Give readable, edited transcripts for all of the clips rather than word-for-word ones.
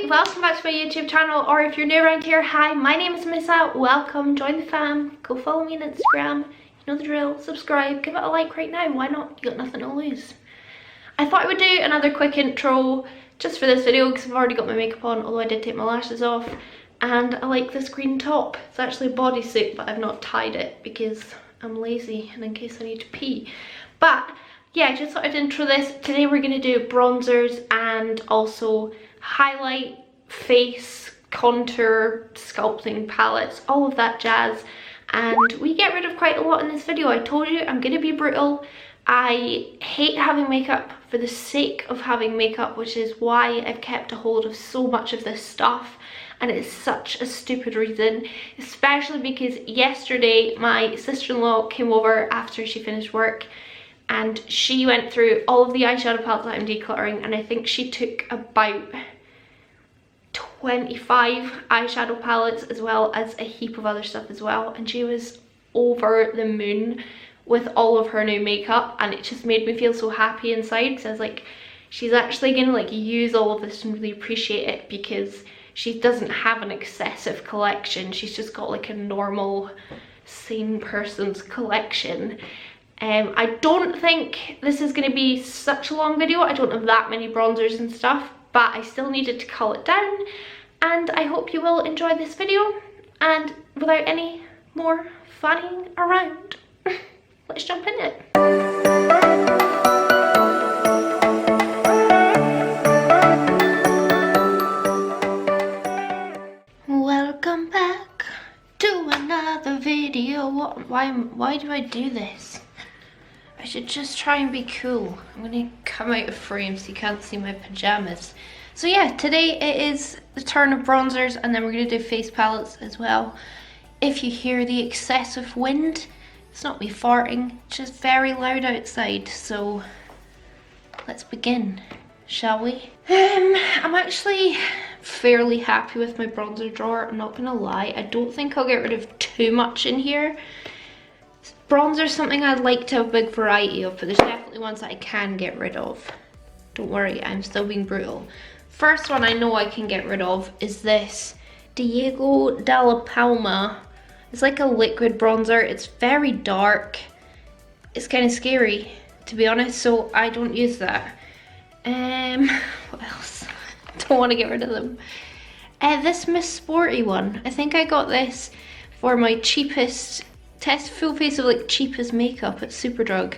welcome back to my YouTube channel, or if you're new around here, hi, my name is Missa, welcome, join the fam, go follow me on Instagram, you know the drill, subscribe, give it a like right now, why not, you got nothing to lose. I thought I would do another quick intro just for this video because I've already got my makeup on, although I did take my lashes off, and I like this green top. It's actually a bodysuit, but I've not tied it because I'm lazy and in case I need to pee. But yeah, I just thought I'd intro this. Today we're going to do bronzers and also highlight, face, contour, sculpting palettes, all of that jazz. And we get rid of quite a lot in this video. I told you I'm going to be brutal. I hate having makeup for the sake of having makeup, which is why I've kept a hold of so much of this stuff. And it's such a stupid reason, especially because yesterday my sister-in-law came over after she finished work and she went through all of the eyeshadow palettes that I'm decluttering, and I think she took about 25 eyeshadow palettes as well as a heap of other stuff as well, and she was over the moon with all of her new makeup, and it just made me feel so happy inside because I was like, she's actually gonna like use all of this and really appreciate it because she doesn't have an excessive collection. She's just got like a normal sane person's collection. I don't think this is going to be such a long video. I don't have that many bronzers and stuff, but I still needed to cull it down, and I hope you will enjoy this video. And without any more fanning around, let's jump in it. Welcome back to another video. Why do I do this? I should just try and be cool. I'm gonna come out of frame so you can't see my pajamas. So yeah, today it is the turn of bronzers, and then we're gonna do face palettes as well. If you hear the excessive wind, it's not me farting, it's just very loud outside. So let's begin, shall we? I'm actually fairly happy with my bronzer drawer, I'm not gonna lie. I don't think I'll get rid of too much in here. Bronzer is something I'd like to have a big variety of, but there's definitely ones that I can get rid of. Don't worry, I'm still being brutal. First one I know I can get rid of is this Diego de la Palma. It's like a liquid bronzer. It's very dark. It's kind of scary, to be honest, so I don't use that. What else? Don't want to get rid of them. This Miss Sporty one. I think I got this for my cheapest test full face of like cheapest makeup at Superdrug.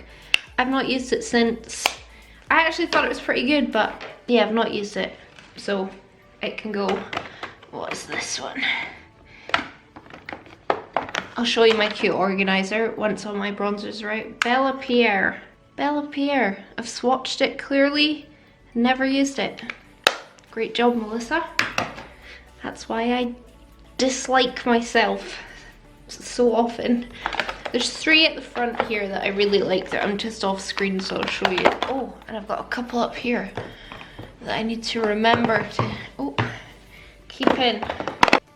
I've not used it since. I actually thought it was pretty good, but yeah, I've not used it, so it can go. What is this one? I'll show you my cute organizer once all my bronzers are out. Bella Pierre. Bella Pierre. I've swatched it clearly, never used it. Great job, Melissa. That's why I dislike myself so often. There's 3 at the front here that I really like that I'm just off screen, so I'll show you. Oh, and I've got a couple up here that I need to remember to keep in.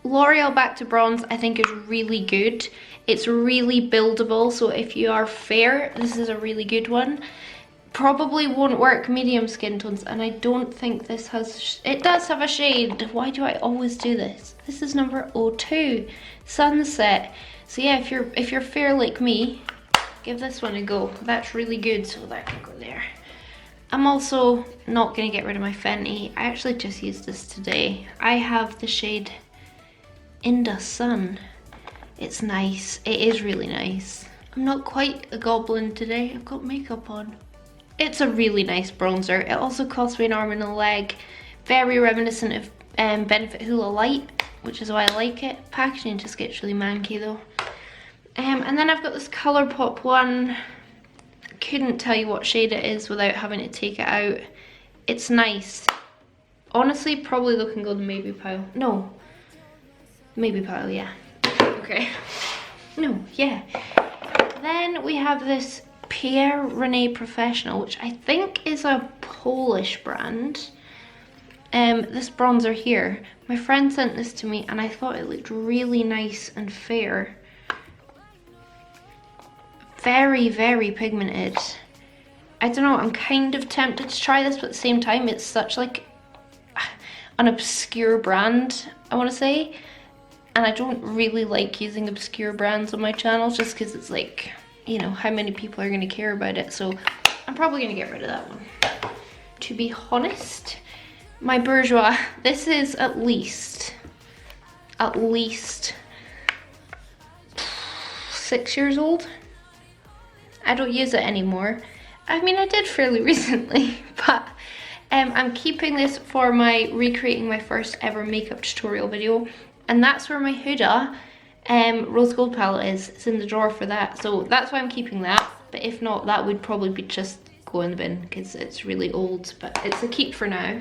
L'Oreal Back to Bronze I think is really good. It's really buildable, so if you are fair, this is a really good one. Probably won't work medium skin tones, and I don't think this has, it does have a shade. Why do I always do this? This is number 02, Sunset. So yeah, if you're fair like me, give this one a go. That's really good, so that can go there. I'm also not gonna get rid of my Fenty. I actually just used this today. I have the shade In the Sun. It's nice, it is really nice. I'm not quite a goblin today, I've got makeup on. It's a really nice bronzer. It also cost me an arm and a leg. Very reminiscent of Benefit Hoola Light, which is why I like it. Packaging just gets really manky though. And then I've got this Colourpop one. Couldn't tell you what shade it is without having to take it out. It's nice. Honestly, probably looking good maybe pile. No. Maybe pile, yeah. Okay. No, yeah. Then we have this Pierre Rene Professional, which I think is a Polish brand. This bronzer here, my friend sent this to me and I thought it looked really nice and fair. Very, very pigmented. I don't know, I'm kind of tempted to try this, but at the same time it's such like, an obscure brand, I want to say. And I don't really like using obscure brands on my channel just because it's like, you know, how many people are going to care about it. So I'm probably going to get rid of that one. To be honest, my Bourgeois, this is at least 6 years old. I don't use it anymore. I mean, I did fairly recently, but I'm keeping this for my recreating my first ever makeup tutorial video, and that's where my Huda rose gold palette is. It's in the drawer for that, so that's why I'm keeping that. But if not, that would probably be just go in the bin because it's really old, but it's a keep for now.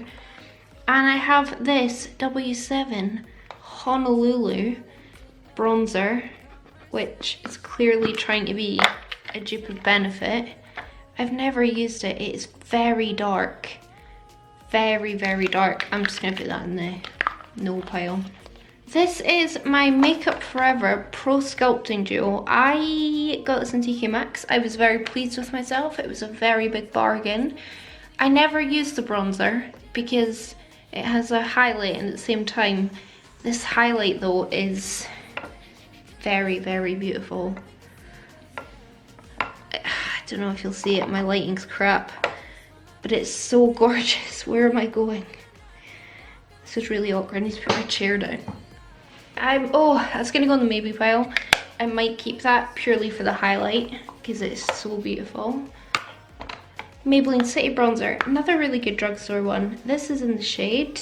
And I have this W7 Honolulu Bronzer, which is clearly trying to be a dupe of Benefit. I've never used it. It is very dark. Very, very dark. I'm just gonna put that in the no pile. This is my Makeup Forever Pro Sculpting Duo. I got this in TK Maxx. I was very pleased with myself. It was a very big bargain. I never used the bronzer because it has a highlight, and at the same time, this highlight though is very, very beautiful. I don't know if you'll see it, my lighting's crap, but it's so gorgeous. Where am I going? This is really awkward. I need to put my chair down. Oh, that's gonna go in the maybe pile. I might keep that purely for the highlight because it's so beautiful. Maybelline City Bronzer, another really good drugstore one. This is in the shade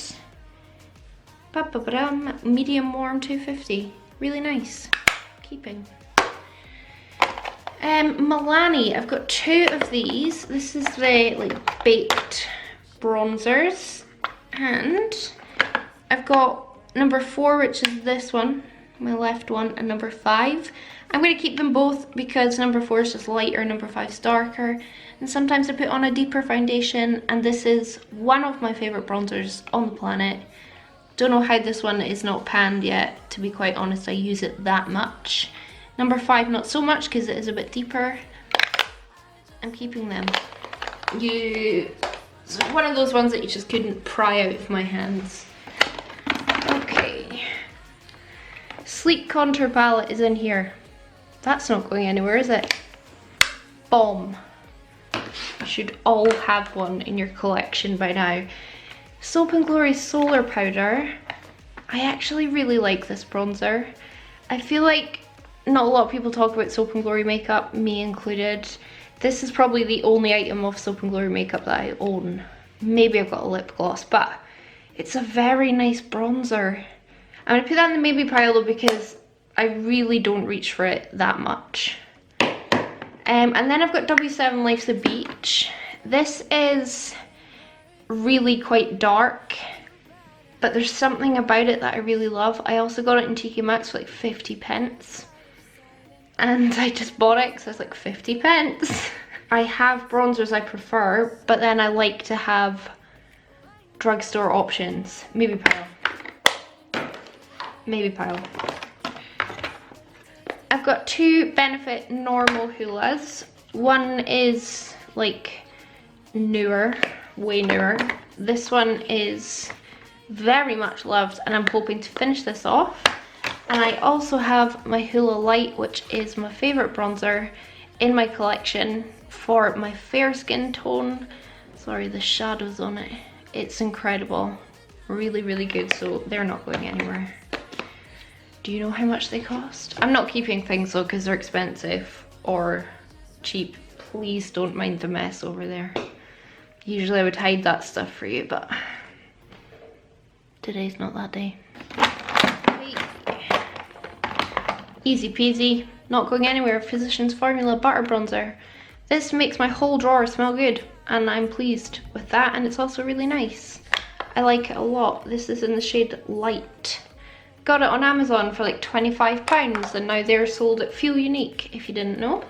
Medium Warm 250. Really nice. Keeping. Milani, I've got 2 of these. This is the like baked bronzers, and I've got number 4, which is this one, my left one, and number 5. I'm going to keep them both because number 4 is just lighter, number 5 is darker, and sometimes I put on a deeper foundation, and this is one of my favourite bronzers on the planet. Don't know how this one is not panned yet, to be quite honest. I use it that much. Number 5 not so much because it is a bit deeper. I'm keeping them. It's one of those ones that you just couldn't pry out of my hands. Okay. Sleek Contour Palette is in here. That's not going anywhere, is it? Bomb. You should all have one in your collection by now. Soap & Glory Solar Powder. I actually really like this bronzer. I feel like not a lot of people talk about Soap & Glory makeup, me included. This is probably the only item of Soap & Glory makeup that I own. Maybe I've got a lip gloss, but it's a very nice bronzer. I'm gonna put that in the maybe pile though because I really don't reach for it that much. And then I've got W7 Life's the Beach. This is really quite dark, but there's something about it that I really love. I also got it in TK Maxx for like 50 pence. And I just bought it because I was like 50 pence. I have bronzers I prefer, but then I like to have drugstore options. Maybe pile. Maybe pile. I've got 2 Benefit normal hulas. One is like newer, way newer. This one is very much loved, and I'm hoping to finish this off. And I also have my Hoola Light, which is my favourite bronzer in my collection for my fair skin tone. Sorry, the shadows on it. It's incredible. Really, really good, so they're not going anywhere. Do you know how much they cost? I'm not keeping things though because they're expensive or cheap. Please don't mind the mess over there. Usually I would hide that stuff for you, but today's not that day. Easy peasy, not going anywhere. Physicians Formula Butter Bronzer. This makes my whole drawer smell good, and I'm pleased with that, and it's also really nice. I like it a lot. This is in the shade Light. Got it on Amazon for like £25, and now they're sold at Feel Unique, if you didn't know.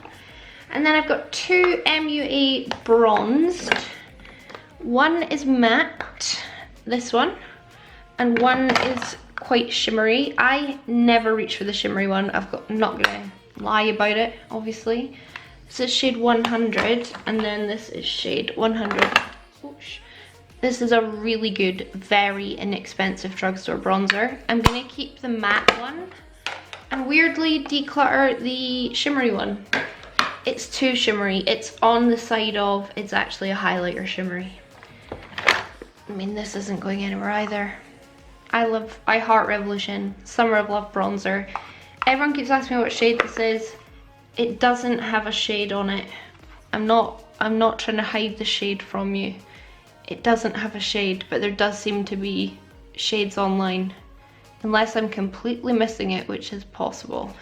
And then I've got 2 MUA Bronzed. One is matte, this one, and one is quite shimmery. I never reach for the shimmery one. Not gonna lie about it, obviously. This is shade 100, and then this is shade 100. Oosh. This is a really good, very inexpensive drugstore bronzer. I'm gonna keep the matte one and weirdly declutter the shimmery one. It's too shimmery. It's on the side of, it's actually a highlighter shimmery. I mean, this isn't going anywhere either. I heart Revolution, Summer of Love bronzer. Everyone keeps asking me what shade this is. It doesn't have a shade on it. I'm not trying to hide the shade from you. It doesn't have a shade, but there does seem to be shades online. Unless I'm completely missing it, which is possible.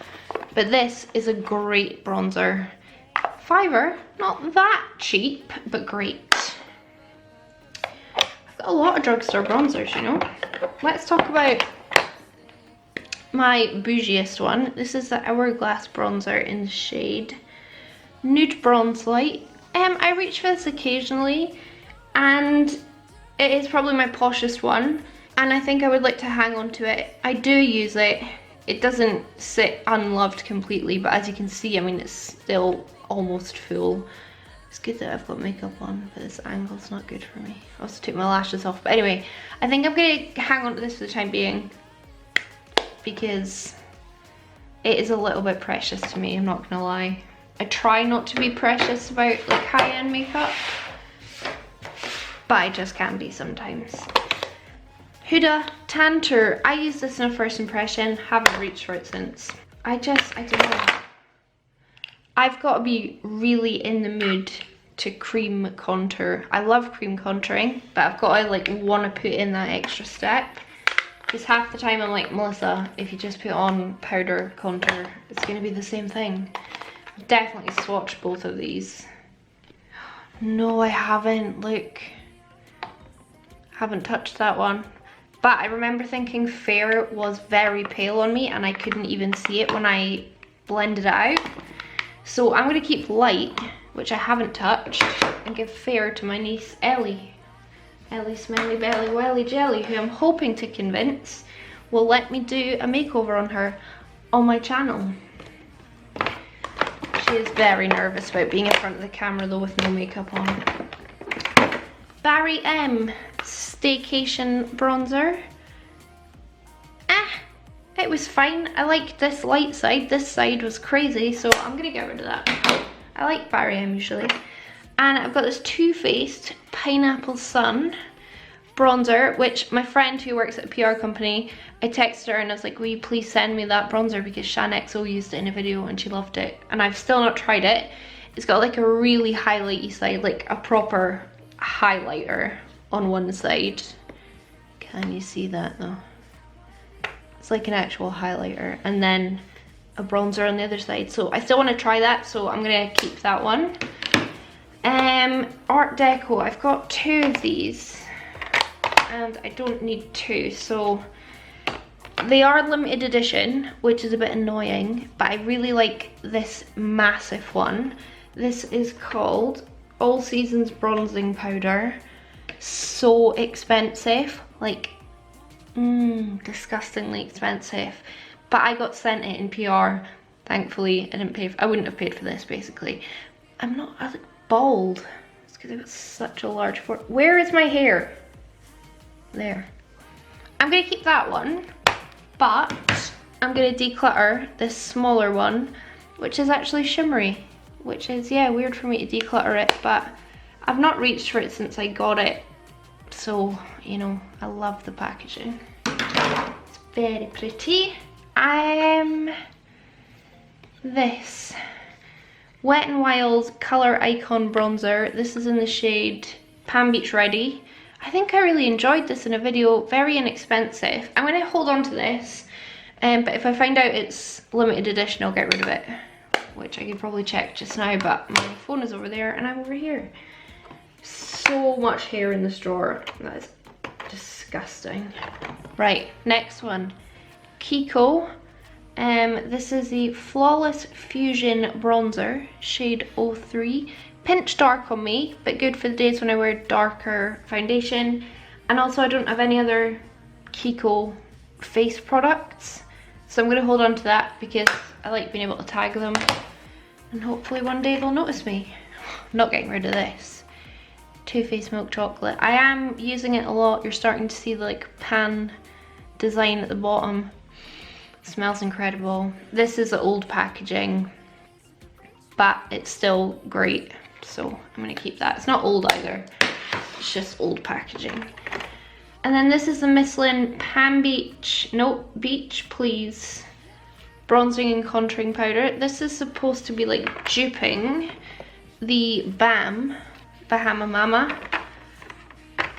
But this is a great bronzer. $5, not that cheap, but great. I've got a lot of drugstore bronzers, you know. Let's talk about my bougiest one. This is the Hourglass bronzer in the shade Nude Bronze Light. I reach for this occasionally, and it is probably my poshest one, and I think I would like to hang on to it. I do use it. It doesn't sit unloved completely, but as you can see, I mean, it's still almost full. It's good that I've got makeup on, but this angle's not good for me. I also took my lashes off, but anyway, I think I'm gonna hang on to this for the time being because it is a little bit precious to me, I'm not gonna lie. I try not to be precious about like high-end makeup, but I just can be sometimes. Huda Tantor. I used this in a first impression, haven't reached for it since. I don't know. I've got to be really in the mood to cream contour. I love cream contouring, but I've got to like want to put in that extra step. Because half the time I'm like, Melissa, if you just put on powder contour, it's going to be the same thing. I've definitely swatched both of these. No, I haven't. Look. Haven't touched that one. But I remember thinking Fair was very pale on me and I couldn't even see it when I blended it out. So I'm going to keep Light, which I haven't touched, and give Fair to my niece Ellie. Ellie Smelly Belly Welly Jelly, who I'm hoping to convince will let me do a makeover on her on my channel. She is very nervous about being in front of the camera though with no makeup on. Barry M. Staycation bronzer. It was fine. I liked this light side. This side was crazy, so I'm gonna get rid of that. I like Barry M usually. And I've got this Too Faced Pineapple Sun bronzer, which my friend who works at a PR company, I texted her and I was like, will you please send me that bronzer because ShanXO used it in a video and she loved it. And I've still not tried it. It's got like a really highlighty side, like a proper highlighter on one side. Can you see that though? It's like an actual highlighter, and then a bronzer on the other side. So I still want to try that, so I'm gonna keep that one. Art Deco, I've got 2 of these and I don't need 2, so they are limited edition, which is a bit annoying, but I really like this massive one. This is called All Seasons Bronzing Powder. So expensive, like disgustingly expensive, but I got sent it in PR. Thankfully I didn't pay for, I wouldn't have paid for this basically. I look bald. It's because I've got such a large forehead. Where is my hair? There. I'm gonna keep that one, but I'm gonna declutter this smaller one, which is actually shimmery, which is, yeah, weird for me to declutter it, but I've not reached for it since I got it. So, you know, I love the packaging. It's very pretty. This Wet n Wild's Colour Icon Bronzer. This is in the shade Palm Beach Ready. I think I really enjoyed this in a video. Very inexpensive. I'm going to hold on to this, but if I find out it's limited edition, I'll get rid of it, which I could probably check just now, but my phone is over there and I'm over here. So much hair in this drawer. That is disgusting. Right, next one. Kiko. This is the Flawless Fusion Bronzer, shade 03. Pinch dark on me, but good for the days when I wear darker foundation. And also I don't have any other Kiko face products, so I'm going to hold on to that because I like being able to tag them. And hopefully one day they'll notice me. I'm not getting rid of this. Too Faced Milk Chocolate. I am using it a lot. You're starting to see the like pan design at the bottom. It smells incredible. This is the old packaging, but it's still great. So I'm gonna keep that. It's not old either. It's just old packaging. And then this is the Michelin Pan Beach, no, Beach Please bronzing and contouring powder. This is supposed to be like duping the Bahama Mama.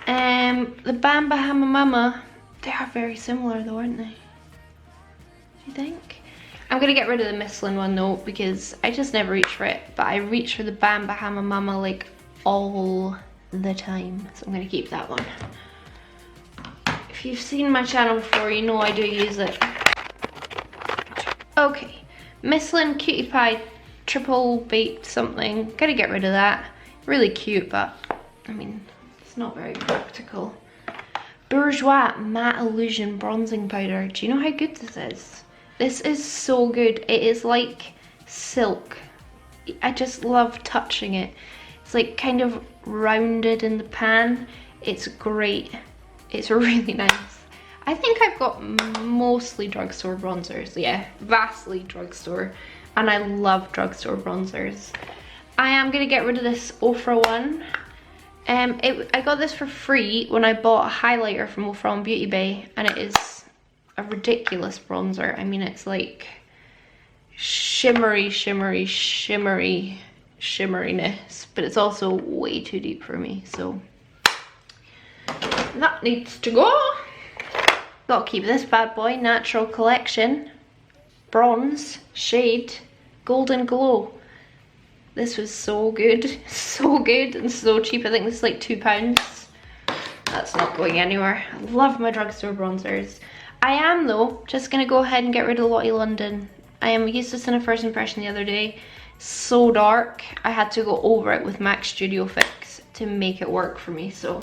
The Bahama Mama, they are very similar though, aren't they? Do you think? I'm gonna get rid of the Michelin one though, because I just never reach for it, but I reach for the Bahama Mama like all the time. So I'm gonna keep that one. If you've seen my channel before, you know I do use it. Okay, Michelin Cutie Pie Triple Baked something. Gotta get rid of that. Really cute, but I mean, it's not very practical. Bourgeois Matte Illusion Bronzing Powder. Do you know how good this is? This is so good. It is like silk. I just love touching it. It's like kind of rounded in the pan. It's great. It's really nice. I think I've got mostly drugstore bronzers. Yeah, vastly drugstore. And I love drugstore bronzers. I am going to get rid of this Ofra one. I got this for free when I bought a highlighter from Ofra on Beauty Bay. And it is a ridiculous bronzer. I mean, it's like shimmery, shimmery, shimmery, shimmeriness. But it's also way too deep for me, so that needs to go. Gotta keep this bad boy. Natural Collection bronze shade Golden Glow. This was so good, so good and so cheap. I think this is like £2. That's not going anywhere. I love my drugstore bronzers. I am though just gonna go ahead and get rid of Lottie London. I used this in a first impression the other day. So dark, I had to go over it with MAC Studio Fix to make it work for me, so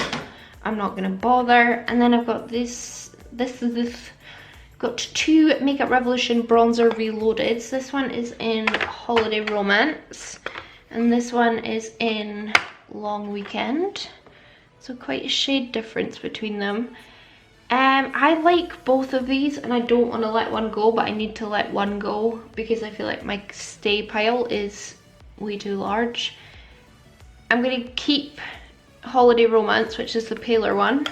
I'm not gonna bother. And then I've got this. Got two Makeup Revolution bronzer reloaded. This one is in Holiday Romance and this one is in Long Weekend, so quite a shade difference between them. I like both of these and I don't want to let one go, but I need to let one go because I feel like my stay pile is way too large. I'm going to keep Holiday Romance, which is the paler one,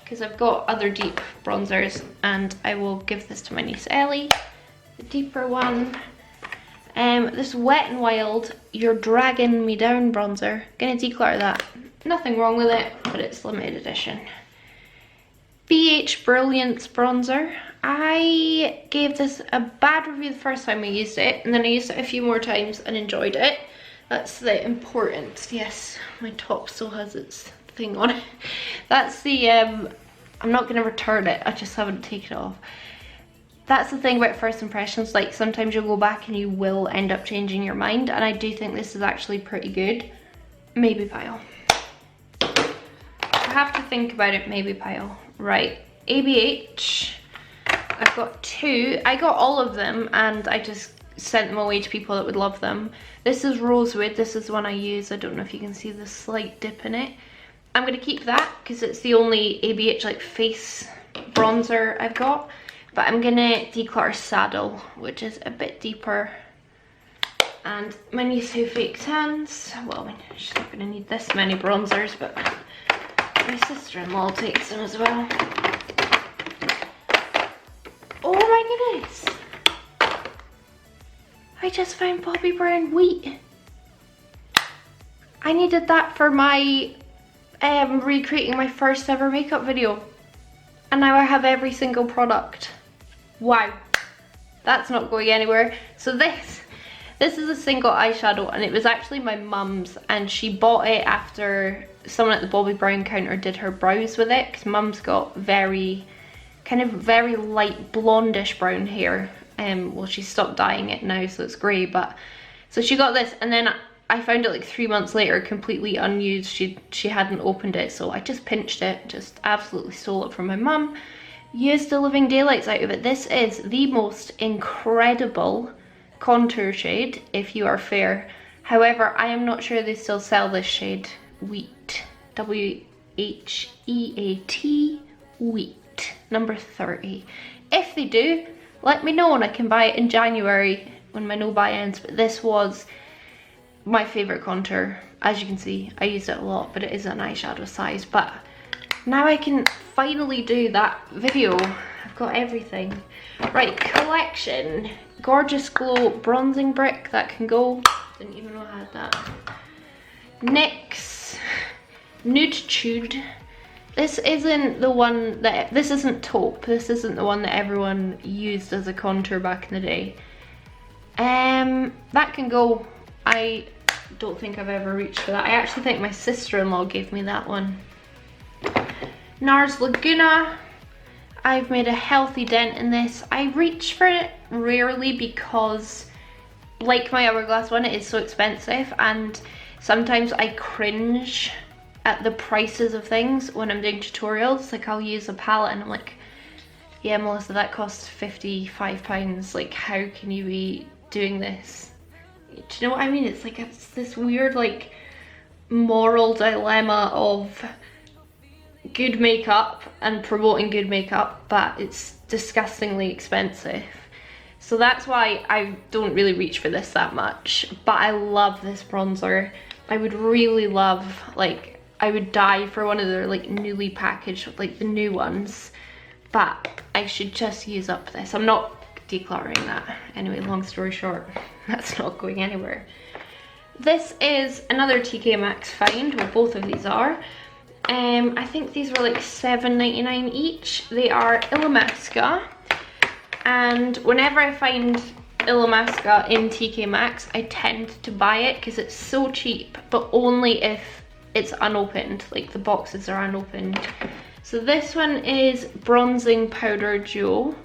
because I've got other deep bronzers, and I will give this to my niece Ellie, the deeper one. This Wet n Wild You're Dragging Me Down bronzer. Gonna declutter that. Nothing wrong with it, but it's limited edition. BH Brilliance bronzer. I gave this a bad review the first time I used it, and then I used it a few more times and enjoyed it. That's the importance. Yes, my top still has its thing on it. That's the I'm not gonna return it, I just haven't taken it off. That's the thing about first impressions, like sometimes you'll go back and you will end up changing your mind, and I do think this is actually pretty good. Maybe pile. I have to think about it, maybe pile. Right, ABH. I've got two. I got all of them and I just sent them away to people that would love them. This is Rosewood. This is the one I use. I don't know if you can see the slight dip in it. I'm going to keep that because it's the only ABH like face bronzer I've got. But I'm going to declutter Saddle, which is a bit deeper. And my niece who fakes hands. Well, I mean, she's not going to need this many bronzers, but my sister-in-law takes them as well. Oh my goodness! I just found Bobbi Brown wheat. I needed that for my recreating my first ever makeup video. And now I have every single product. Wow. That's not going anywhere. So this is a single eyeshadow, and it was actually my mum's, and she bought it after someone at the Bobbi Brown counter did her brows with it, because mum's got very light blondish brown hair. Well, she stopped dyeing it now, so it's grey, but so she got this, and then I found it like 3 months later completely unused. She hadn't opened it, so I just pinched it, just absolutely stole it from my mum, used the living daylights out of it. This is the most incredible contour shade if you are fair. However, I am not sure they still sell this shade, Wheat. W-H-E-A-T, Wheat, number 30. If they do, let me know and I can buy it in January when my no buy ends. But this was my favourite contour. As you can see, I use it a lot, but it is an eyeshadow size. But now I can finally do that video. I've got everything. Right, collection. Gorgeous Glow bronzing brick, that can go. Didn't even know I had that. NYX Nude. This isn't the one that, this isn't taupe. This isn't the one that everyone used as a contour back in the day. That can go. I don't think I've ever reached for that. I actually think my sister-in-law gave me that one. Nars Laguna. I've made a healthy dent in this. I reach for it rarely because, like my Hourglass one, it is so expensive, and sometimes I cringe at the prices of things when I'm doing tutorials. Like, I'll use a palette and I'm like, yeah, Melissa, that costs £55. Like, how can you be doing this? Do you know what I mean? It's like, it's this weird, like, moral dilemma of good makeup and promoting good makeup, but it's disgustingly expensive. So that's why I don't really reach for this that much. But I love this bronzer. I would really love, like, I would die for one of their, like, newly packaged, like, the new ones. But I should just use up this. I'm not decluttering that. Anyway, long story short, that's not going anywhere. This is another TK Maxx find. Well, both of these are. I think these were like $7.99 each. They are Illamasqua, and whenever I find Illamasqua in TK Maxx, I tend to buy it because it's so cheap, but only if it's unopened, like the boxes are unopened. So this one is Bronzing Powder Duo,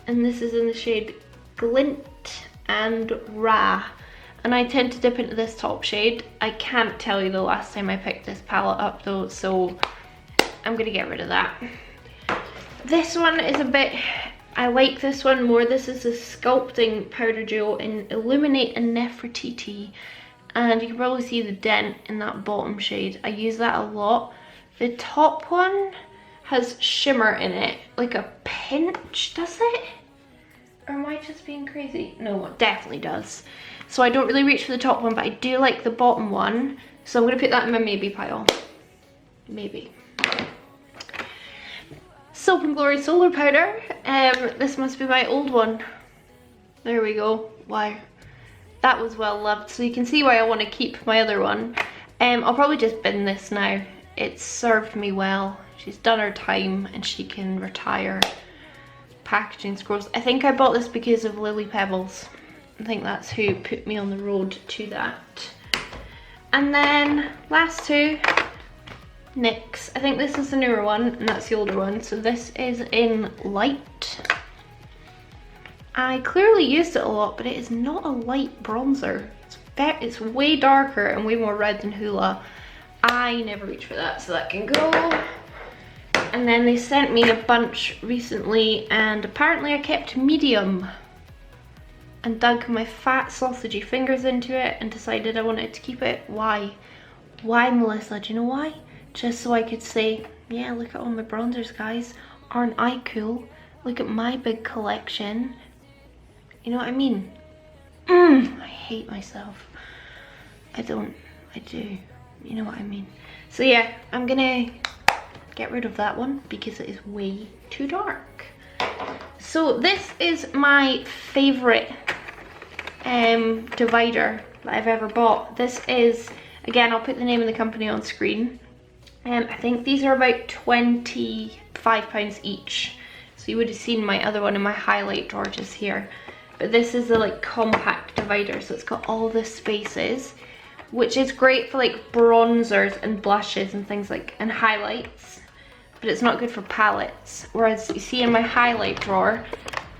and this is in the shade Glint and Ra. And I tend to dip into this top shade. I can't tell you the last time I picked this palette up though, so I'm gonna get rid of that. This one is a bit, I like this one more. This is a Sculpting Powder Duo in Illuminate and Nefertiti. And you can probably see the dent in that bottom shade. I use that a lot. The top one has shimmer in it, like a pinch, does it? Or am I just being crazy? No, it definitely does. So I don't really reach for the top one, but I do like the bottom one. So I'm gonna put that in my maybe pile. Maybe. Soap and Glory Solar Powder. This must be my old one. There we go. Wow. That was well loved. So you can see why I want to keep my other one. I'll probably just bin this now. It's served me well. She's done her time and she can retire. Packaging's gross. I think I bought this because of Lily Pebbles. I think that's who put me on the road to that. And then last two, NYX. I think this is the newer one and that's the older one. So this is in Light. I clearly used it a lot, but it is not a light bronzer. It's way darker and way more red than Hoola. I never reach for that, so that can go. And then they sent me a bunch recently, and apparently I kept medium and dug my fat sausagey fingers into it and decided I wanted to keep it. Why? Why, Melissa? Do you know why? Just so I could say, yeah, look at all my bronzers, guys. Aren't I cool? Look at my big collection. You know what I mean? I hate myself. I don't. I do. You know what I mean? So yeah, I'm gonna get rid of that one because it is way too dark. So this is my favorite divider that I've ever bought. This is, again, I'll put the name of the company on screen. I think these are about £25 each. So you would have seen my other one in my highlight drawer just here. But this is the like compact divider, so it's got all the spaces, which is great for like bronzers and blushes and things like, and highlights, but it's not good for palettes. Whereas you see in my highlight drawer,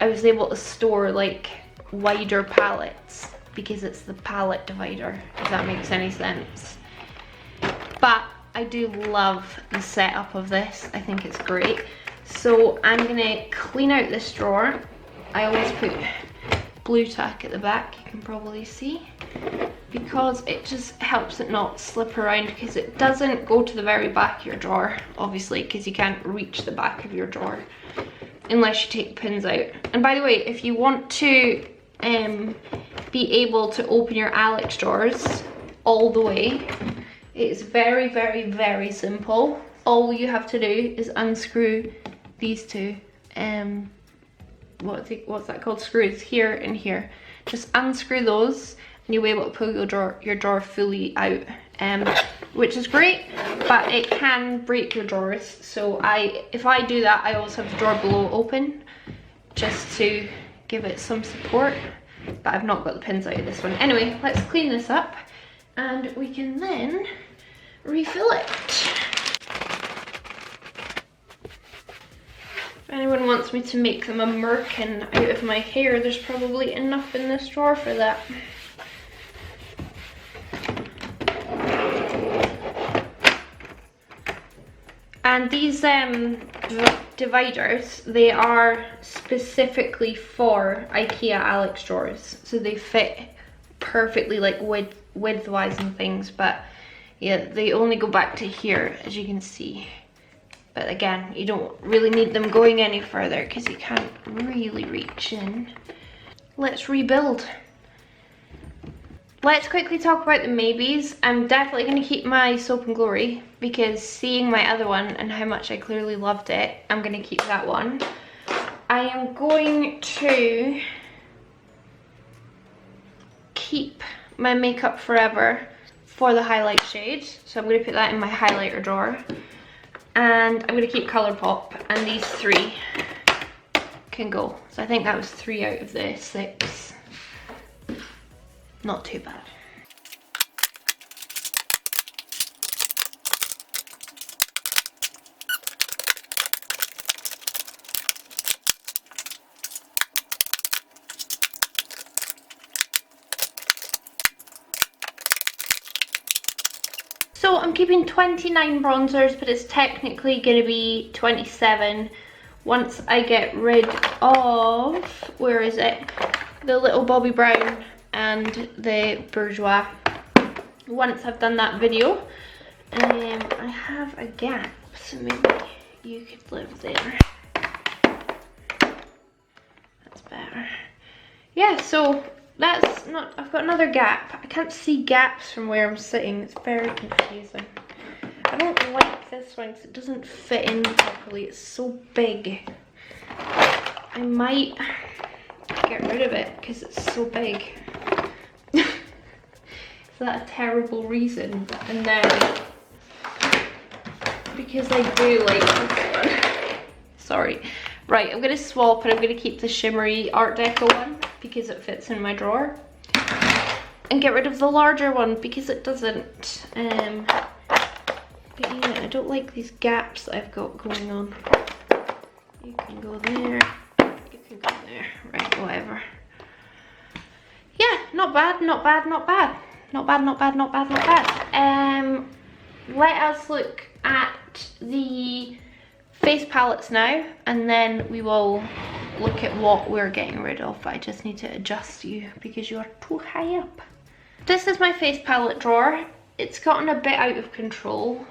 I was able to store like wider palettes because it's the palette divider, if that makes any sense. But I do love the setup of this. I think it's great. So I'm gonna clean out this drawer. I always put blue tack at the back, you can probably see. because it just helps it not slip around, because it doesn't go to the very back of your drawer, obviously, because you can't reach the back of your drawer unless you take the pins out. And by the way, if you want to be able to open your Alex drawers all the way, it's very, very, very simple. All you have to do is unscrew these two, what's that called, screws here and here. Just unscrew those and you'll be able to pull your drawer fully out, which is great, but it can break your drawers. So if I do that, I always have the drawer below open just to give it some support, but I've not got the pins out of this one. Anyway, let's clean this up and we can then refill it. If anyone wants me to make them a merkin out of my hair, there's probably enough in this drawer for that. And these dividers, they are specifically for IKEA Alex drawers, so they fit perfectly, like width-wise and things, but yeah, they only go back to here, as you can see. But again, you don't really need them going any further because you can't really reach in. Let's rebuild. Let's quickly talk about the Maybees. I'm definitely going to keep my Soap and Glory because seeing my other one and how much I clearly loved it, I'm going to keep that one. I am going to keep my Makeup Forever for the highlight shade. So I'm going to put that in my highlighter drawer. And I'm going to keep Colourpop, and these three can go. So I think that was 3 out of the 6. Not too bad. So I'm keeping 29 bronzers, but it's technically going to be 27 once I get rid of, where is it? The little Bobbi Brown and the Bourgeois. Once I've done that video, I have a gap, so maybe you could live there. That's better. Yeah, so that's not, I've got another gap. I can't see gaps from where I'm sitting. It's very confusing. I don't like this one because it doesn't fit in properly. It's so big. I might get rid of it because it's so big. Is that a terrible reason? And then, because I do like this one. Sorry. Right, I'm going to swap and I'm going to keep the shimmery Art Deco one because it fits in my drawer. And get rid of the larger one because it doesn't. But yeah, I don't like these gaps that I've got going on. You can go there. You can go there. Right, whatever. Yeah, not bad, not bad, not bad. Not bad, not bad, not bad, not bad. Let us look at the face palettes now, and then we will look at what we're getting rid of. I just need to adjust you because you are too high up. This is my face palette drawer. It's gotten a bit out of control,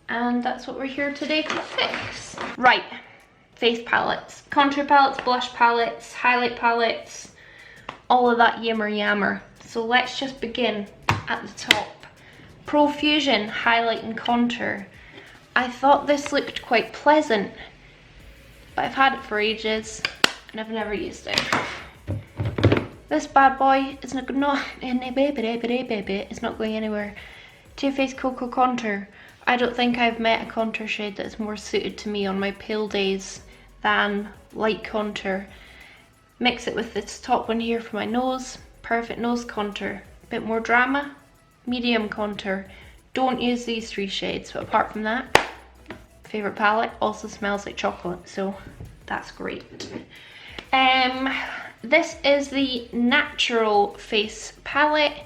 and that's what we're here today to fix. Right, face palettes. Contour palettes, blush palettes, highlight palettes, all of that yammer yammer. So let's just begin at the top. Profusion highlight and contour. I thought this looked quite pleasant, but I've had it for ages and I've never used it. This bad boy is not it's not going anywhere. Too Faced Cocoa Contour. I don't think I've met a contour shade that's more suited to me on my pale days than light contour. Mix it with this top one here for my nose. Perfect nose contour. Bit more drama. Medium contour. Don't use these 3 shades, but apart from that, favorite palette. Also smells like chocolate, so that's great. This is the Natural Face palette.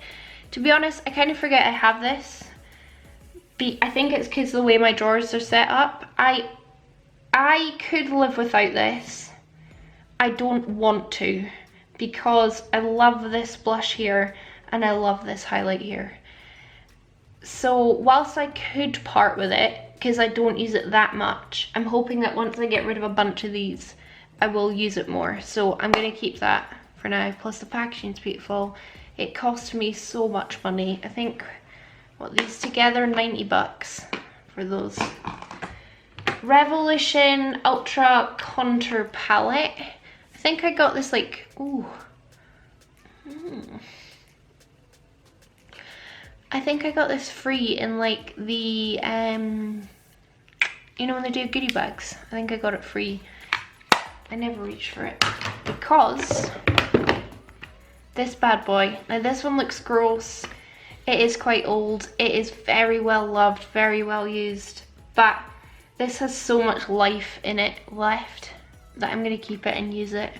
To be honest, I kind of forget I have this. I think it's because of the way my drawers are set up. I could live without this. I don't want to, because I love this blush here, and I love this highlight here. So whilst I could part with it, because I don't use it that much, I'm hoping that once I get rid of a bunch of these, I will use it more. So I'm going to keep that for now. Plus the packaging's beautiful. It cost me so much money. I think, what, these together, 90 bucks for those. Revolution Ultra Contour Palette. I think I got this like, ooh. I think I got this free in like the, you know when they do goodie bags? I think I got it free. I never reached for it because this bad boy, now this one looks gross. It is quite old. It is very well loved, very well used, but this has so much life in it left that I'm going to keep it and use it.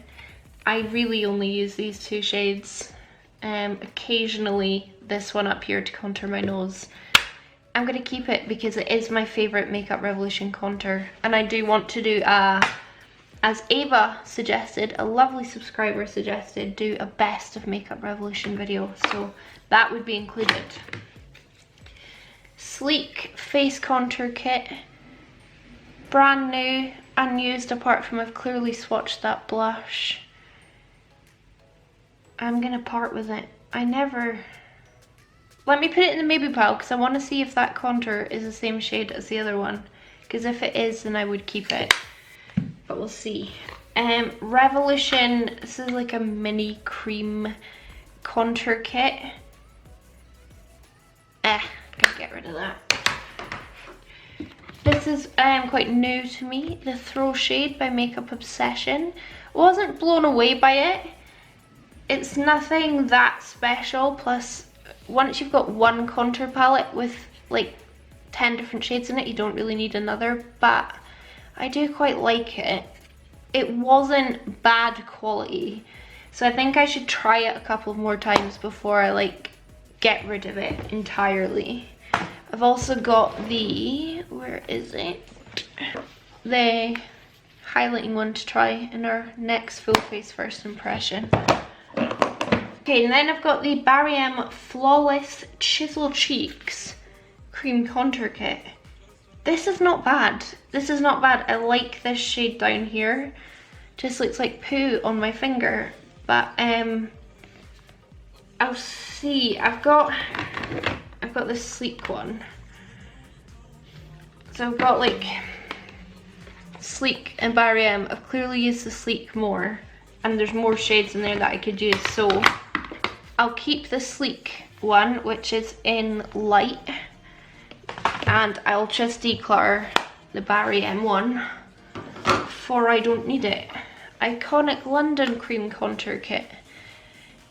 I really only use these two shades. Occasionally this one up here to contour my nose. I'm going to keep it because it is my favourite Makeup Revolution contour, and I do want to do as Ava suggested, a lovely subscriber suggested, do a best of Makeup Revolution video, so that would be included. Sleek Face Contour Kit. Brand new, unused apart from I've clearly swatched that blush. I'm gonna part with it. Let me put it in the maybe pile because I want to see if that contour is the same shade as the other one. Because if it is, then I would keep it. But we'll see. Revolution, this is like a mini cream contour kit. Gonna get rid of that. This is quite new to me, the Throw Shade by Makeup Obsession. Wasn't blown away by it. It's nothing that special, plus once you've got one contour palette with like 10 different shades in it, you don't really need another, but I do quite like it. It wasn't bad quality, so I think I should try it a couple more times before I like get rid of it entirely. I've also got the, where is it? The highlighting one to try in our next full face first impression. Okay, and then I've got the Barry M Flawless Chiseled Cheeks Cream Contour Kit. This is not bad. This is not bad. I like this shade down here. Just looks like poo on my finger. But I'll see. I've got this sleek one. So I've got like sleek and Barry M. I've clearly used the sleek more, and there's more shades in there that I could use. So I'll keep the sleek one, which is in light, and I'll just declutter the Barry M one, for I don't need it. Iconic London Cream Contour Kit.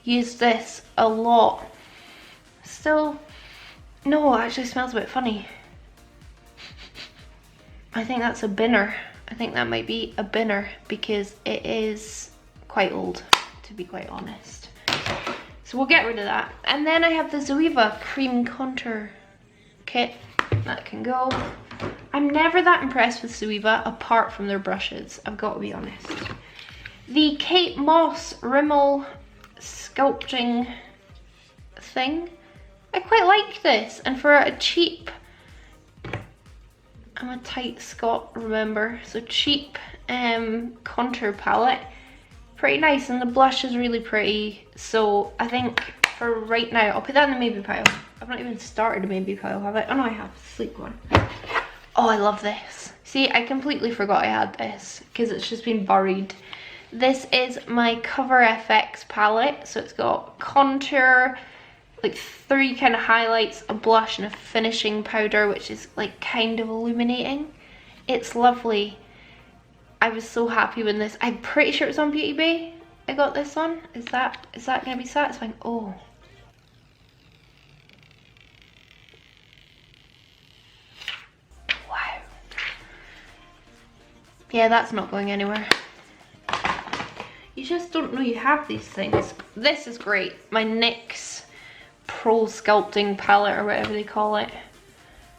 Use this a lot. Still, no, it actually smells a bit funny. I think that's a binner. I think that might be a binner because it is quite old, to be quite honest. So we'll get rid of that. And then I have the Zoeva Cream Contour Kit. That can go. I'm never that impressed with Zoeva apart from their brushes, I've got to be honest. The Kate Moss Rimmel Sculpting thing. I quite like this, and for a cheap, I'm a tight Scot, remember, so cheap contour palette. Pretty nice, and the blush is really pretty, so I think for right now, I'll put that in the maybe pile. I've not even started a maybe pile, have I? Oh no, I have, sleek one. Oh, I love this. See, I completely forgot I had this, because it's just been buried. This is my Cover FX palette, so it's got contour, like 3 kind of highlights, a blush, and a finishing powder, which is like kind of illuminating. It's lovely. I was so happy when this, I'm pretty sure it's on Beauty Bay. I got this one. Is that gonna be satisfying? Oh. Wow. Yeah, that's not going anywhere. You just don't know you have these things. This is great. My NYX Pro Sculpting Palette, or whatever they call it.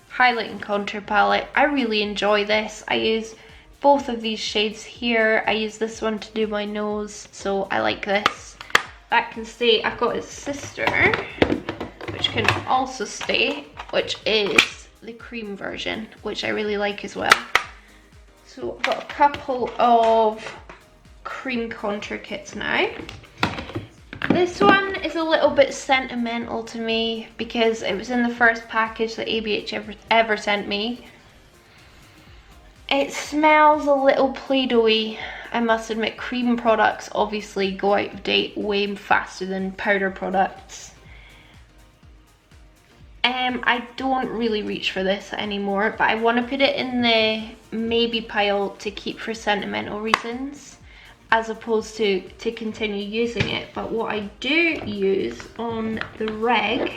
Highlight and contour palette. I really enjoy this. I use both of these shades here. I use this one to do my nose, so I like this. That can stay. I've got its sister. which can also stay, which is the cream version, which I really like as well. So I've got a couple of cream contour kits now. This one is a little bit sentimental to me because it was in the first package that ABH ever sent me. It smells a little Play-Doh-y, I must admit. Cream products obviously go out of date way faster than powder products. I don't really reach for this anymore, but I want to put it in the maybe pile to keep for sentimental reasons, as opposed to continue using it. But what I do use on the reg,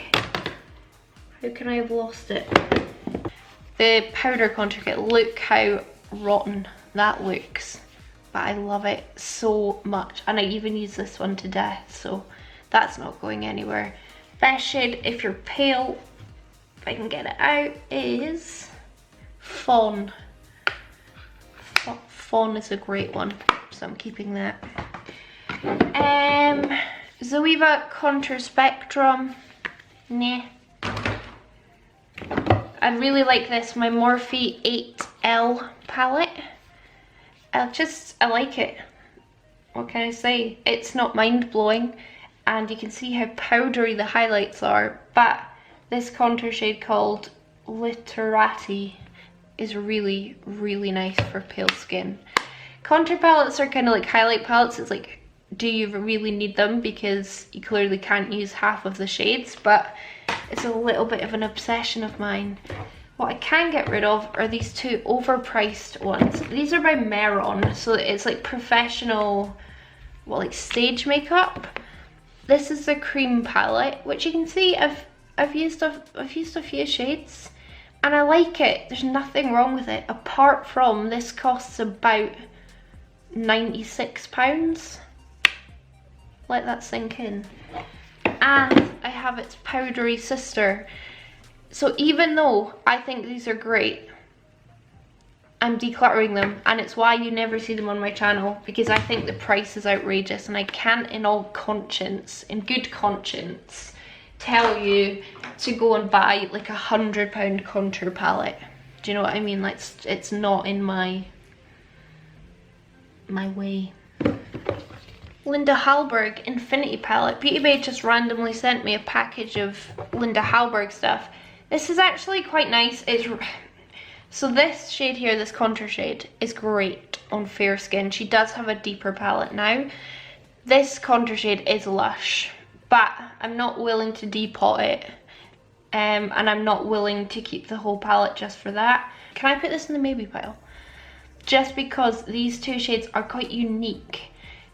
how can I have lost it? The powder contour kit, look how rotten that looks, but I love it so much, and I even use this one to death, so that's not going anywhere. Best shade if you're pale, if I can get it out, is Fawn. Fawn is a great one, so I'm keeping that. Zoeva Contour Spectrum, nah. I really like this, my Morphe 8L palette. I like it. What can I say? It's not mind-blowing, and you can see how powdery the highlights are, but this contour shade called Literati is really, really nice for pale skin. Contour palettes are kind of like highlight palettes. It's like, do you really need them? Because you clearly can't use half of the shades, but it's a little bit of an obsession of mine. What I can get rid of are these two overpriced ones. These are by Meron, so it's like professional, well, like stage makeup. This is the cream palette, which you can see I've used a few shades, and I like it. There's nothing wrong with it, apart from this costs about £96. Let that sink in. And I have its powdery sister. So even though I think these are great, I'm decluttering them, and it's why you never see them on my channel, because I think the price is outrageous, and I can't in all conscience, in good conscience, tell you to go and buy like £100 contour palette. Do you know what I mean? Like, it's not in my way. Linda Hallberg Infinity palette. Beauty Bay just randomly sent me a package of Linda Hallberg stuff. This is actually quite nice. So this shade here, this contour shade, is great on fair skin. She does have a deeper palette now. This contour shade is lush, but I'm not willing to depot it, and I'm not willing to keep the whole palette just for that. Can I put this in the maybe pile? Just because these two shades are quite unique,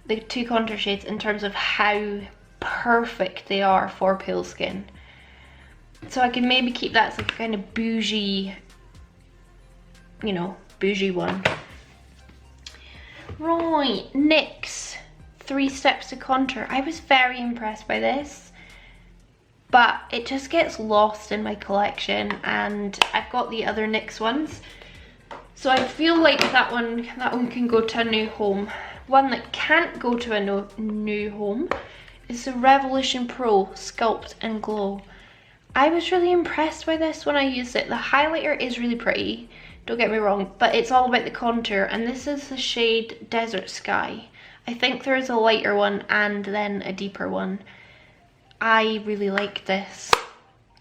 the two contour shades, in terms of how perfect they are for pale skin. So I can maybe keep that as like a kind of bougie, you know, bougie one. Right, NYX 3 Steps to Contour. I was very impressed by this, but it just gets lost in my collection, and I've got the other NYX ones, so I feel like that one can go to a new home. One that can't go to a new home is the Revolution Pro Sculpt and Glow. I was really impressed by this when I used it. The highlighter is really pretty, don't get me wrong, but it's all about the contour, and this is the shade Desert Sky. I think there is a lighter one and then a deeper one. I really like this.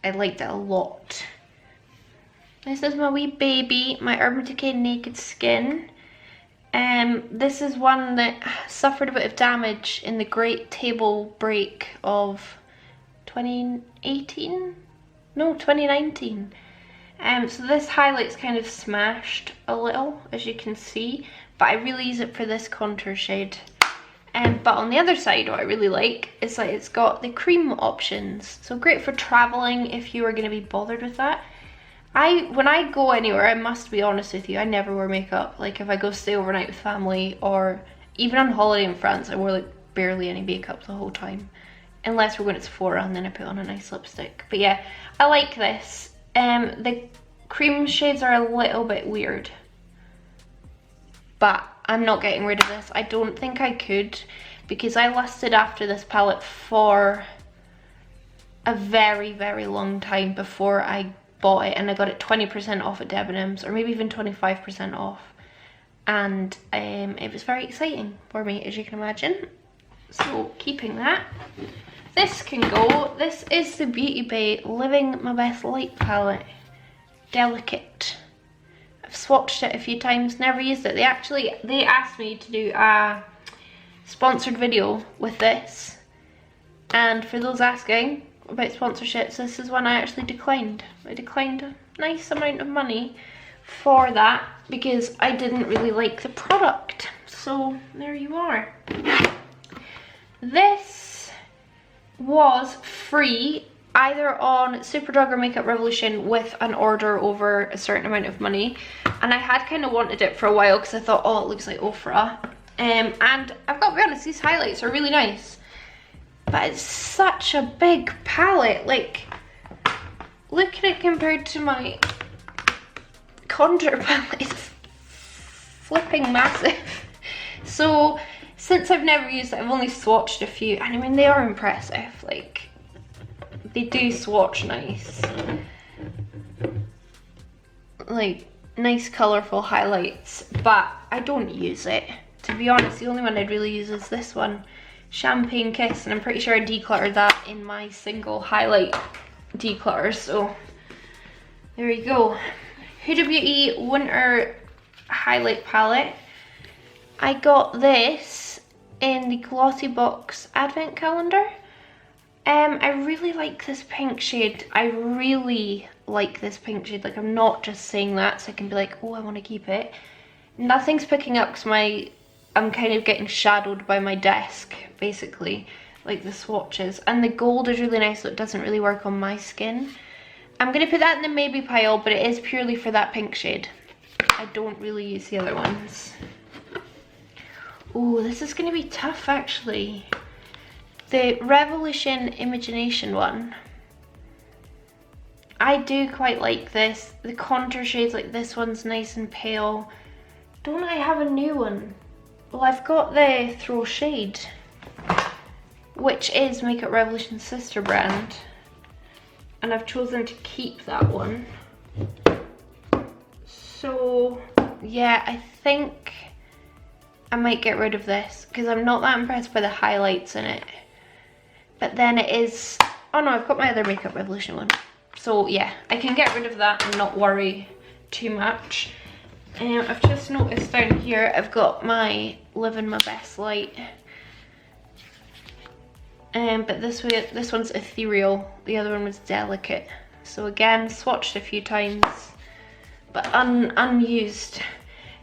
I liked it a lot. This is my wee baby, my Urban Decay Naked Skin. This is one that suffered a bit of damage in the Great Table Break of 2018? No, 2019. So this highlight's kind of smashed a little, as you can see, but I really use it for this contour shade. But on the other side, what I really like is that it's got the cream options. So great for traveling if you are going to be bothered with that. When I go anywhere, I must be honest with you, I never wear makeup. Like if I go stay overnight with family, or even on holiday in France, I wore like barely any makeup the whole time. Unless we're going to Sephora, and then I put on a nice lipstick. But yeah, I like this. The cream shades are a little bit weird, but I'm not getting rid of this. I don't think I could, because I lusted after this palette for a very, very long time before I bought it, and I got it 20% off at Debenhams, or maybe even 25% off. And it was very exciting for me, as you can imagine. So keeping that. This can go. This is the Beauty Bay Living My Best Light palette. Delicate. I've swatched it a few times, never used it. They asked me to do a sponsored video with this. And for those asking about sponsorships, this is one I actually declined. I declined a nice amount of money for that because I didn't really like the product. So there you are. This was free either on Superdrug or Makeup Revolution with an order over a certain amount of money, and I had kind of wanted it for a while because I thought, oh, it looks like Ofra. And I've got to be honest, these highlights are really nice. But it's such a big palette. Like, look at it compared to my contour palette. It's flipping massive. So, since I've never used it, I've only swatched a few. And I mean, they are impressive. Like, they do swatch nice. Like, nice colourful highlights. But I don't use it. To be honest, the only one I'd really use is this one. Champagne Kiss, and I'm pretty sure I decluttered that in my single highlight declutter, so there you go. Huda Beauty Winter Highlight Palette. I got this in the Glossy Box Advent Calendar. I really like this pink shade. I really like this pink shade. Like, I'm not just saying that so I can be like, oh, I want to keep it. Nothing's picking up because I'm kind of getting shadowed by my desk, basically, like the swatches. And the gold is really nice, so it doesn't really work on my skin. I'm going to put that in the maybe pile, but it is purely for that pink shade. I don't really use the other ones. Oh, this is going to be tough, actually. The Revolution Imagination one. I do quite like this. The contour shades, like this one's nice and pale. Don't I have a new one? Well, I've got the Throw Shade, which is Makeup Revolution's sister brand, and I've chosen to keep that one. So yeah, I think I might get rid of this because I'm not that impressed by the highlights in it. But then it is, oh no, I've got my other Makeup Revolution one. So yeah, I can get rid of that and not worry too much. I've just noticed down here I've got my Living My Best Light, but this one's ethereal, the other one was delicate. So again, swatched a few times, but unused.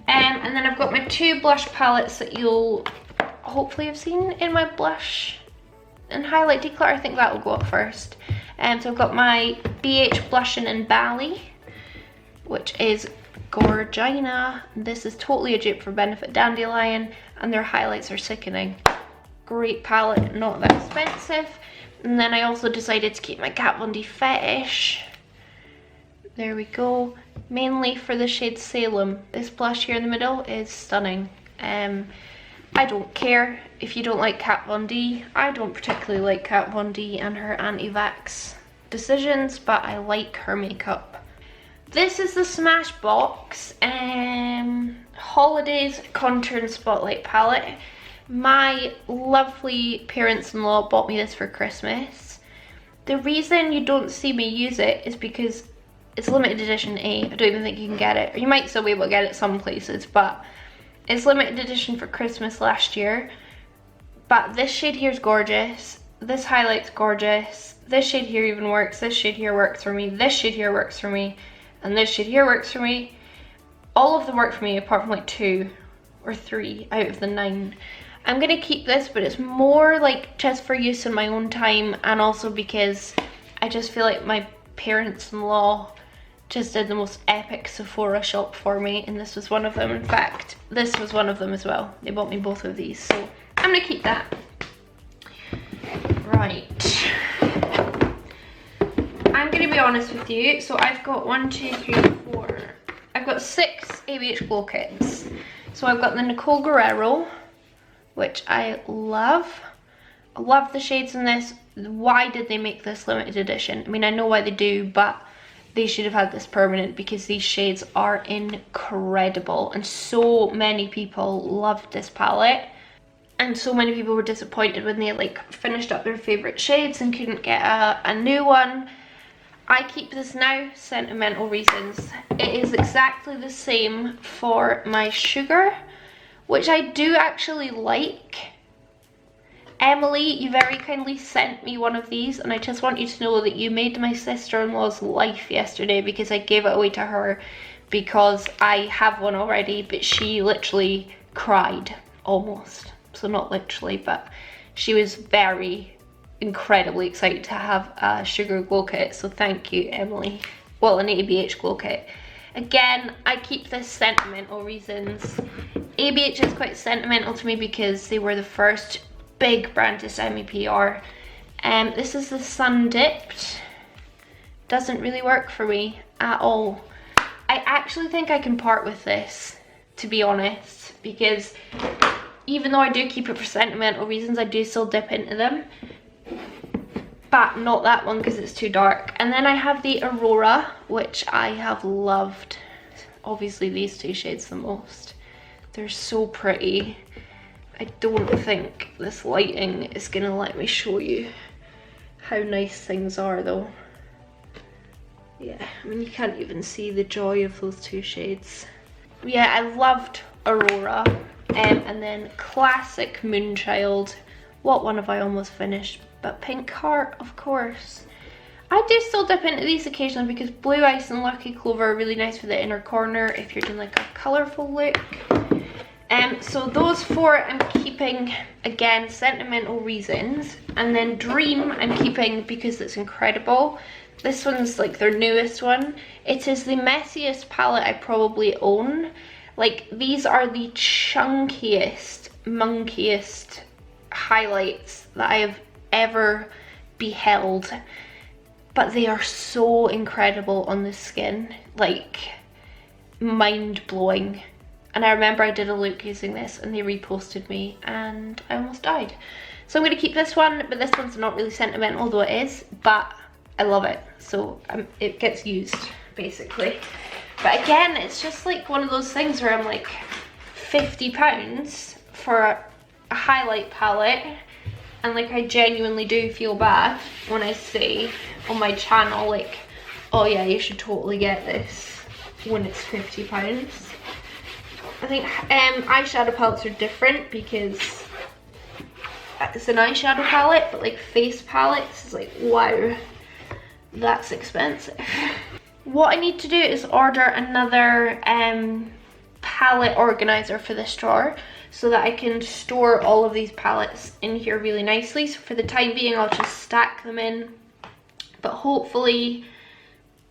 And then I've got my two blush palettes that you'll hopefully have seen in my blush and highlight declutter. I think that will go up first. So I've got my BH Blushing in Bali, which is Gorgina. This is totally a dupe for Benefit Dandelion, and their highlights are sickening. Great palette, not that expensive. And then I also decided to keep my Kat Von D Fetish. There we go. Mainly for the shade Salem. This blush here in the middle is stunning. I don't care if you don't like Kat Von D. I don't particularly like Kat Von D and her anti-vax decisions, but I like her makeup. This is the Smashbox Holidays Contour and Spotlight Palette. My lovely parents-in-law bought me this for Christmas. The reason you don't see me use it is because it's limited edition I don't even think you can get it. Or you might still be able to get it some places, but it's limited edition for Christmas last year. But this shade here is gorgeous. This highlight's gorgeous. This shade here even works. This shade here works for me. This shade here works for me. And this shade here works for me. All of them work for me apart from like 2 or 3 out of the 9. I'm going to keep this, but it's more like just for use in my own time, and also because I just feel like my parents-in-law just did the most epic Sephora shop for me, and this was one of them. In fact, this was one of them as well. They bought me both of these, so I'm going to keep that. Right. I'm going to be honest with you. So I've got 1, 2, 3, 4. I've got 6 ABH Glow Kits. So I've got the Nicole Guerrero, which I love. I love the shades in this. Why did they make this limited edition? I mean, I know why they do, but they should have had this permanent because these shades are incredible. And so many people loved this palette. And so many people were disappointed when they like finished up their favourite shades and couldn't get a new one. I keep this now, sentimental reasons. It is exactly the same for my Sugar, which I do actually like. Emily, you very kindly sent me one of these, and I just want you to know that you made my sister-in-law's life yesterday because I gave it away to her because I have one already, but she literally cried, almost. So not literally, but she was very incredibly excited to have a Sugar glow kit, so thank you, Emily. Well, an ABH glow kit. Again, I keep this sentimental reasons. ABH is quite sentimental to me because they were the first big brand to send me PR. This is the Sun Dipped. Doesn't really work for me at all. I actually think I can part with this, to be honest, because even though I do keep it for sentimental reasons, I do still dip into them. But not that one because it's too dark. And then I have the Aurora, which I have loved. Obviously these two shades the most. They're so pretty. I don't think this lighting is gonna let me show you how nice things are though. Yeah, I mean, you can't even see the joy of those two shades. Yeah, I loved Aurora. And then classic Moonchild. What one have I almost finished? But Pink Heart, of course. I do still dip into these occasionally because Blue Ice and Lucky Clover are really nice for the inner corner if you're doing like a colourful look. So those four I'm keeping, again, sentimental reasons. And then Dream I'm keeping because it's incredible. This one's like their newest one. It is the messiest palette I probably own. Like, these are the chunkiest, monkiest highlights that I have ever beheld. But they are so incredible on the skin. Like, mind-blowing. And I remember I did a look using this and they reposted me and I almost died. So I'm going to keep this one, but this one's not really sentimental, although it is. But I love it. So it gets used, basically. But again, it's just like one of those things where I'm like, £50 for a highlight palette. And like, I genuinely do feel bad when I say on my channel, like, oh yeah, you should totally get this when it's £50. I think eyeshadow palettes are different because it's an eyeshadow palette, but like face palettes is like, wow, that's expensive. What I need to do is order another palette organizer for this drawer so that I can store all of these palettes in here really nicely. So for the time being, I'll just stack them in, but hopefully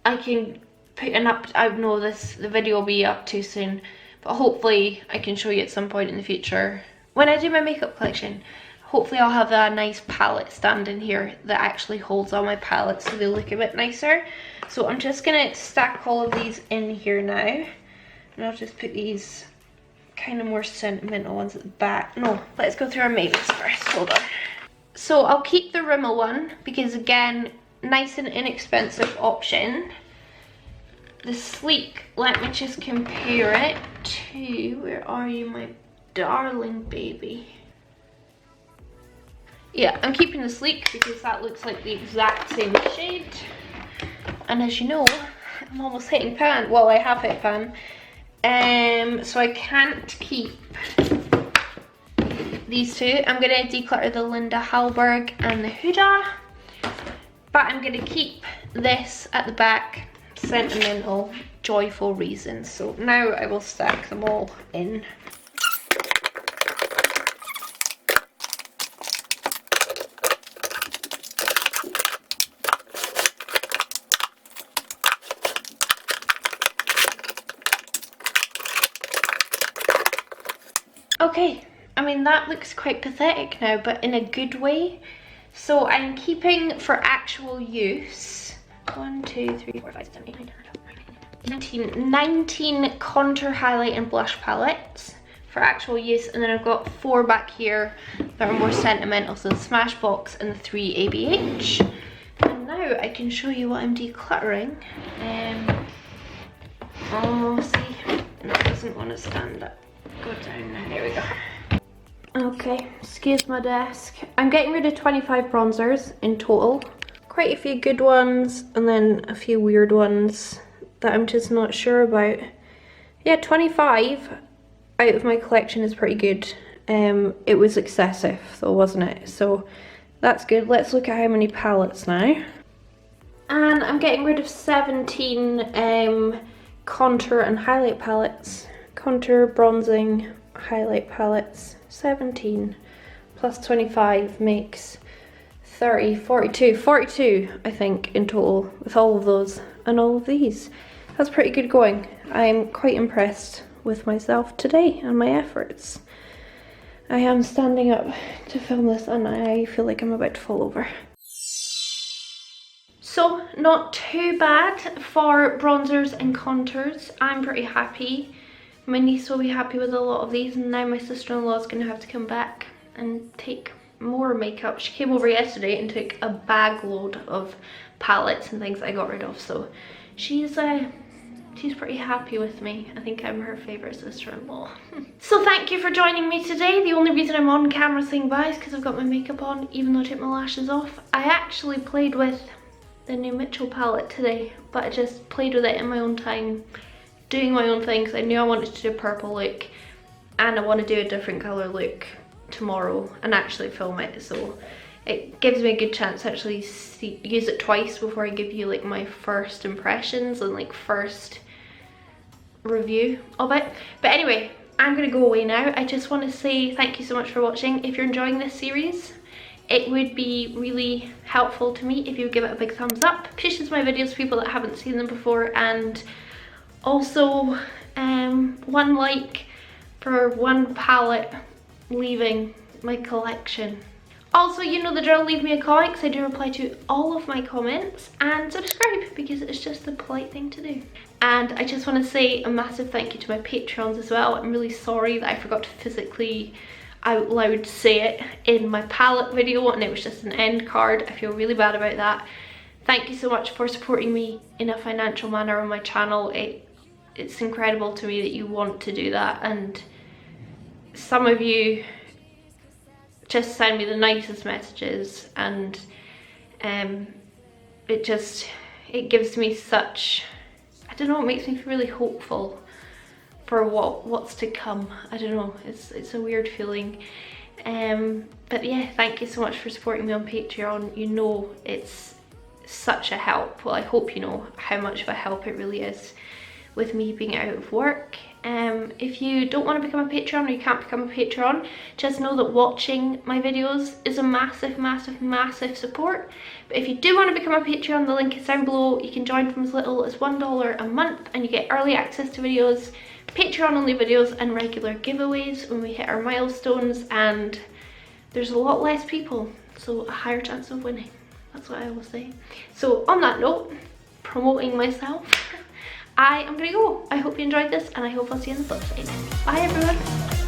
I can put an I know the video will be up too soon, but hopefully I can show you at some point in the future when I do my makeup collection. Hopefully I'll have a nice palette stand in here that actually holds all my palettes so they look a bit nicer. So I'm just gonna stack all of these in here now, and I'll just put these kind of more sentimental ones at the back. No, let's go through our Maybes first, hold on. So I'll keep the Rimmel one because, again, nice and inexpensive option. The Sleek, let me just compare it to, where are you, my darling baby? Yeah, I'm keeping the Sleek because that looks like the exact same shade. And as you know, I'm almost hitting pan. Well, I have hit pan. So I can't keep these two. I'm going to declutter the Linda Hallberg and the Huda. But I'm going to keep this at the back. Sentimental, joyful reasons. So now I will stack them all in. Okay, I mean, that looks quite pathetic now, but in a good way. So I'm keeping for actual use 1, 2, 3, 4, 5, 6, 7, 8, 9, 10, 19 contour, highlight and blush palettes for actual use, and then I've got 4 back here that are more sentimental, so the Smashbox and the 3 ABH. And now I can show you what I'm decluttering. Oh, see, that doesn't want to stand up. Go down now, there we go. Okay, excuse my desk. I'm getting rid of 25 bronzers in total. Quite a few good ones, and then a few weird ones that I'm just not sure about. Yeah, 25 out of my collection is pretty good. It was excessive though, wasn't it? So that's good. Let's look at how many palettes now. And I'm getting rid of 17 contour and highlight palettes. Contour, bronzing, highlight palettes. 17 plus 25 makes 30, 42 I think in total with all of those and all of these. That's pretty good going. I'm quite impressed with myself today and my efforts. I am standing up to film this and I feel like I'm about to fall over. So not too bad for bronzers and contours. I'm pretty happy. My niece will be happy with a lot of these, and now my sister-in-law is going to have to come back and take more makeup. She came over yesterday and took a bag load of palettes and things I got rid of, so she's pretty happy with me. I think I'm her favourite sister-in-law. So thank you for joining me today. The only reason I'm on camera saying bye is because I've got my makeup on, even though I took my lashes off. I actually played with the new Mitchell palette today, but I just played with it in my own time, doing my own things. I knew I wanted to do a purple look, and I want to do a different colour look tomorrow and actually film it, so it gives me a good chance to actually use it twice before I give you like my first impressions and like first review of it. But anyway, I'm gonna go away now. I just want to say thank you so much for watching. If you're enjoying this series, it would be really helpful to me if you would give it a big thumbs up, pushes my videos to people that haven't seen them before, and also 1 like for 1 palette leaving my collection. Also, you know the drill, leave me a comment because I do reply to all of my comments, and subscribe because it's just the polite thing to do. And I just want to say a massive thank you to my Patreons as well. I'm really sorry that I forgot to physically out loud say it in my palette video and it was just an end card. I feel really bad about that. Thank you so much for supporting me in a financial manner on my channel. It's incredible to me that you want to do that, and some of you just send me the nicest messages, and it gives me such, I don't know, it makes me feel really hopeful for what's to come. I don't know, it's a weird feeling. But yeah, thank you so much for supporting me on Patreon. You know it's such a help. Well, I hope you know how much of a help it really is with me being out of work. If you don't want to become a Patreon, or you can't become a Patreon, just know that watching my videos is a massive support. But if you do want to become a Patreon, the link is down below. You can join from as little as $1 a month and you get early access to videos, Patreon only videos, and regular giveaways when we hit our milestones, and there's a lot less people, so a higher chance of winning. That's what I will say. So on that note, promoting myself, I am gonna go. I hope you enjoyed this, and I hope I'll see you on the flip side. Bye everyone.